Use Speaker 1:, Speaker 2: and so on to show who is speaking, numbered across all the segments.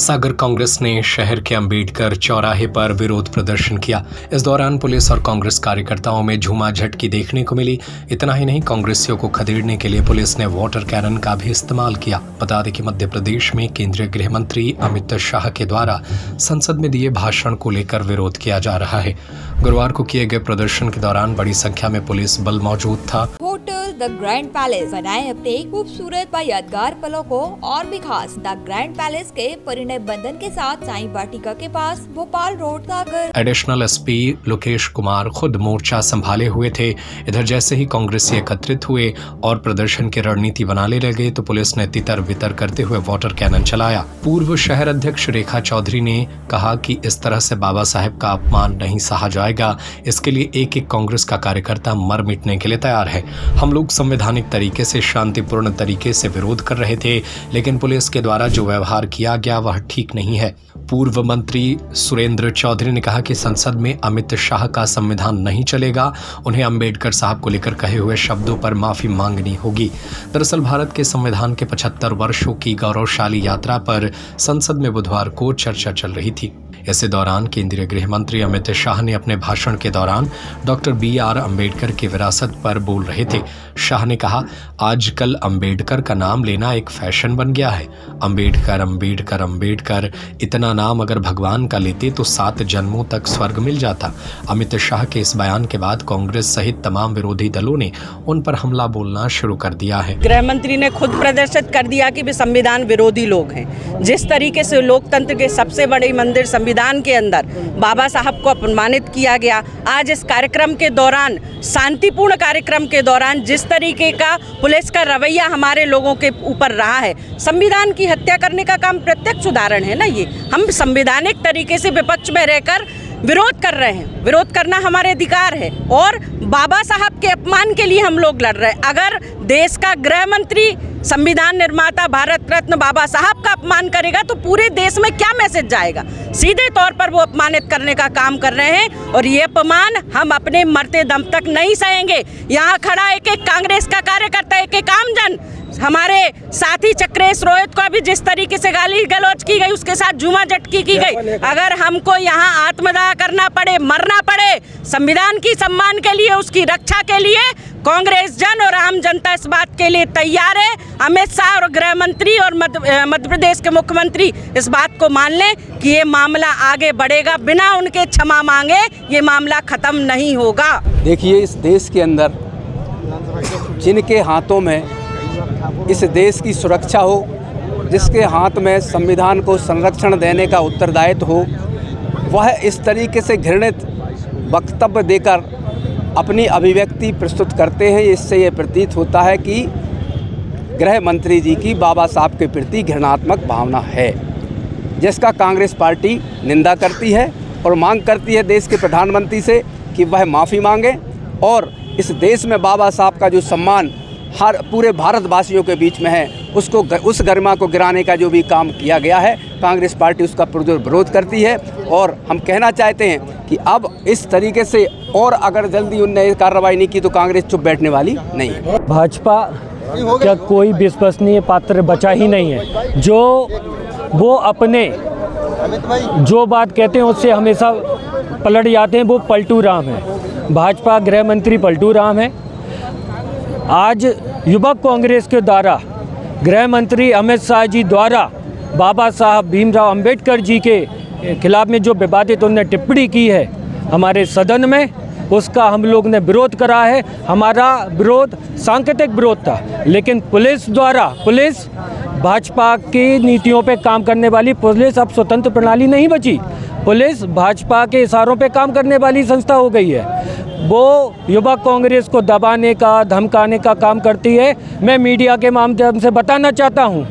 Speaker 1: सागर कांग्रेस ने शहर के अंबेडकर चौराहे पर विरोध प्रदर्शन किया। इस दौरान पुलिस और कांग्रेस कार्यकर्ताओं में झूमाझटकी देखने को मिली। इतना ही नहीं, कांग्रेसियों को खदेड़ने के लिए पुलिस ने वाटर कैनन का भी इस्तेमाल किया। बता दें कि मध्य प्रदेश में केंद्रीय गृह मंत्री अमित शाह के द्वारा संसद में दिए भाषण को लेकर विरोध किया जा रहा है। गुरुवार को किए गए प्रदर्शन के दौरान बड़ी संख्या में पुलिस बल मौजूद था।
Speaker 2: होटल द ग्रैंड पैलेस बनाए अपने खूबसूरत व यादगार पलों को और भी खास। द ग्रैंड पैलेस के परिणय बंधन के साथ साईं वाटिका के पास, भोपाल रोड, सागर।
Speaker 1: एडिशनल एसपी लोकेश कुमार खुद मोर्चा संभाले हुए थे। इधर जैसे ही कांग्रेसी एकत्रित हुए और प्रदर्शन की रणनीति बनाने लगे तो पुलिस ने तितर बितर करते हुए वाटर कैनन चलाया। पूर्व शहर अध्यक्ष रेखा चौधरी ने कहा कि इस तरह से बाबा साहेब का अपमान नहीं सहा जाएगा। इसके लिए एक एक कांग्रेस का कार्यकर्ता मर मिटने के लिए तैयार है। हम लोग संवैधानिक तरीके से, शांतिपूर्ण तरीके से विरोध कर रहे थे, लेकिन पुलिस के द्वारा जो व्यवहार किया गया वह ठीक नहीं है। पूर्व मंत्री सुरेंद्र चौधरी ने कहा कि संसद में अमित शाह का संविधान नहीं चलेगा। उन्हें अंबेडकर साहब को लेकर कहे हुए शब्दों पर माफी मांगनी होगी। दरअसल भारत के संविधान के 75 वर्षों की गौरवशाली यात्रा पर संसद में बुधवार को चर्चा चल रही थी। इसी दौरान केंद्रीय गृह मंत्री अमित शाह ने अपने भाषण के दौरान डॉक्टर BR अम्बेडकर की विरासत पर बोल रहे थे। शाह ने कहा, आजकल अम्बेडकर का नाम लेना एक फैशन बन गया है। अम्बेडकर अम्बेडकर अम्बेडकर, इतना नाम अगर भगवान का लेते तो 7 जन्मों तक स्वर्ग मिल जाता। अमित शाह के इस बयान के बाद कांग्रेस सहित तमाम विरोधी दलों ने उन पर हमला बोलना शुरू कर दिया है।
Speaker 3: गृह मंत्री ने खुद प्रदर्शित कर दिया कि वे संविधान विरोधी लोग हैं। जिस तरीके से लोकतंत्र के सबसे बड़े मंदिर संविधान के अंदर बाबा साहब को अपमानित किया गया, आज इस कार्यक्रम के दौरान, शांतिपूर्ण कार्यक्रम के दौरान जिस तरीके का पुलिस का रवैया हमारे लोगों के ऊपर रहा है, संविधान की हत्या करने का काम प्रत्यक्ष उदाहरण है ना। ये हम संवैधानिक तरीके से विपक्ष में रहकर विरोध कर रहे हैं। विरोध करना हमारे अधिकार है और बाबा साहब के अपमान के लिए हम लोग लड़ रहे हैं। अगर देश का गृह मंत्री, संविधान निर्माता, भारत रत्न बाबा साहब का अपमान करेगा तो पूरे देश में क्या मैसेज जाएगा? सीधे तौर पर वो अपमानित करने का काम कर रहे हैं और ये अपमान हम अपने मरते दम तक नहीं सहेंगे। यहाँ खड़ा एक एक कांग्रेस का कार्यकर्ता, एक एक आमजन, हमारे साथी चक्रेश रोहित को अभी जिस तरीके से गाली गलौज की गई, उसके साथ झूमाझटकी की गई। अगर हमको यहाँ आत्मदाह करना पड़े, मरना पड़े, संविधान की सम्मान के लिए, उसकी रक्षा के लिए, कांग्रेस जन और आम जनता इस बात के लिए तैयार है। अमित शाह और गृह मंत्री और मध्य प्रदेश के मुख्यमंत्री इस बात को मान लें कि ये मामला आगे बढ़ेगा। बिना उनके क्षमा मांगे ये मामला खत्म नहीं होगा।
Speaker 4: देखिए, इस देश के अंदर जिनके हाथों में इस देश की सुरक्षा हो, जिसके हाथ में संविधान को संरक्षण देने का उत्तरदायित्व हो, वह इस तरीके से घृणित वक्तव्य देकर अपनी अभिव्यक्ति प्रस्तुत करते हैं। इससे ये प्रतीत होता है कि गृह मंत्री जी की बाबा साहब के प्रति घृणात्मक भावना है, जिसका कांग्रेस पार्टी निंदा करती है और मांग करती है देश के प्रधानमंत्री से कि वह माफ़ी मांगे और इस देश में बाबा साहब का जो सम्मान हर पूरे भारतवासियों के बीच में है, उसको, उस गरिमा को गिराने का जो भी काम किया गया है, कांग्रेस पार्टी उसका पुरजोर विरोध करती है। और हम कहना चाहते हैं कि अब इस तरीके से और अगर जल्दी उनने कार्रवाई नहीं की तो कांग्रेस चुप बैठने वाली नहीं है।
Speaker 5: भाजपा का कोई विश्वसनीय पात्र बचा ही नहीं है। जो वो अपने जो बात कहते हैं उससे हमेशा पलट जाते हैं, वो पलटू राम है। भाजपा गृह मंत्री पलटू राम है। आज युवक कांग्रेस के द्वारा, गृह मंत्री अमित शाह जी द्वारा बाबा साहब भीमराव अंबेडकर जी के खिलाफ में जो विवादित उन्होंने टिप्पणी की है हमारे सदन में, उसका हम लोग ने विरोध करा है। हमारा विरोध सांकेतिक विरोध था, लेकिन पुलिस द्वारा, पुलिस भाजपा की नीतियों पे काम करने वाली पुलिस अब स्वतंत्र प्रणाली नहीं बची। पुलिस भाजपा के इशारों पे काम करने वाली संस्था हो गई है। वो युवक कांग्रेस को दबाने का, धमकाने का काम करती है। मैं मीडिया के माध्यम से बताना चाहता हूँ,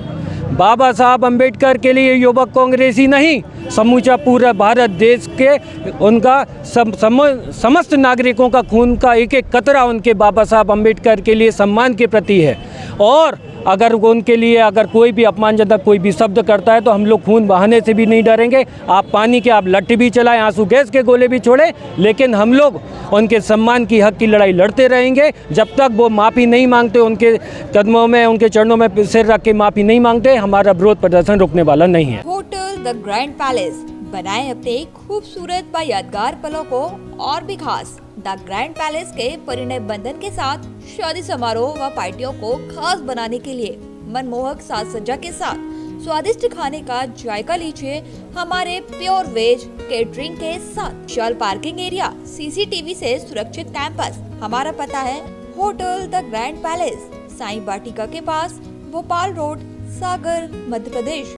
Speaker 5: बाबा साहब अम्बेडकर के लिए युवक कांग्रेस ही नहीं, समूचा पूरा भारत देश के उनका समस्त नागरिकों का खून का एक एक कतरा उनके बाबा साहब अम्बेडकर के लिए सम्मान के प्रति है। और अगर उनके लिए अगर कोई भी अपमानजनक कोई भी शब्द करता है तो हम लोग खून बहाने से भी नहीं डरेंगे। आप पानी के आप लट्ठी भी चलाएं, आंसू गैस के गोले भी छोड़ें, लेकिन हम लोग उनके सम्मान की हक की लड़ाई लड़ते रहेंगे जब तक वो माफ़ी नहीं मांगते, उनके कदमों में उनके चरणों में सिर रख के माफ़ी नहीं मांगते। हमारा विरोध प्रदर्शन रुकने वाला नहीं है।
Speaker 2: होटल द ग्रैंड पैलेस, बनाए अपने खूबसूरत व यादगार पलों को और भी खास। द ग्रैंड पैलेस के परिणय बंधन के साथ शादी समारोह व पार्टियों को खास बनाने के लिए मनमोहक साज सज्जा के साथ स्वादिष्ट खाने का जायका लीजिए हमारे प्योर वेज केटरिंग के साथ। विशाल पार्किंग एरिया, सीसीटीवी से सुरक्षित कैंपस। हमारा पता है hotel the grand palace, Sai Vatika के पास, भोपाल रोड, सागर, मध्य प्रदेश।